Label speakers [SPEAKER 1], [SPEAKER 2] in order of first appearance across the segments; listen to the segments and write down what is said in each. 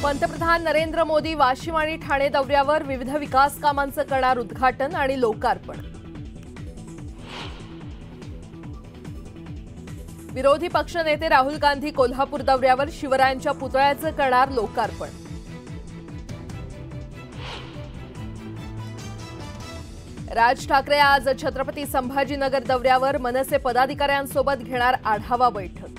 [SPEAKER 1] पंतप्रधान नरेंद्र मोदी वाशिम आणि ठाणे दौऱ्यावर विविध विकास कामांचं करणार उद्घाटन आणि लोकार्पण। विरोधी पक्षनेते राहुल गांधी कोल्हापूर दौऱ्यावर शिवरायांच्या पुतळ्याचं करणार लोकार्पण। राज ठाकरे आज छत्रपती संभाजीनगर दौऱ्यावर मनसे पदाधिकाऱ्यांसोबत घेणार आढावा बैठक।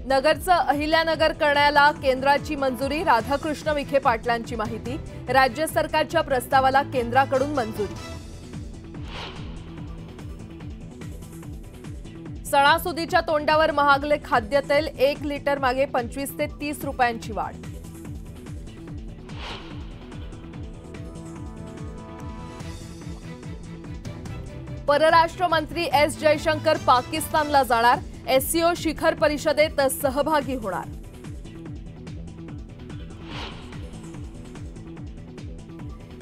[SPEAKER 1] नगरचं अहिल्यानगर करण्याला केंद्राची मंजुरी, राधाकृष्ण विखे पाटलांची माहिती। राज्य सरकारच्या प्रस्तावाला केंद्राकडून मंजुरी। सणासुदीच्या तोंडावर महागले खाद्यतेल, 1 लिटर मागे 25 ते 30 रुपयांची वाढ। परराष्ट्र मंत्री एस जयशंकर पाकिस्तानला जाणार, एससीओ शिखर परिषदेत सहभागी होणार।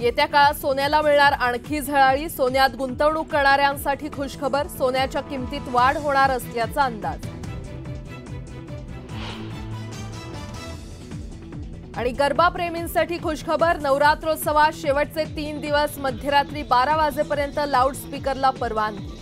[SPEAKER 1] येत्या काळात सोन्याला मिळणार आणखी झळाळी, सोन्यात गुंतवणूक करणाऱ्यांसाठी खुशखबर, सोन्याच्या किमतीत वाढ होणार असल्याचा अंदाज। आणि गरबा प्रेमींसाठी खुशखबर, नवरात्रोत्सवात शेवटचे 3 दिवस मध्यरात्री 12 वाजेपर्यंत लाऊडस्पीकरला परवानगी।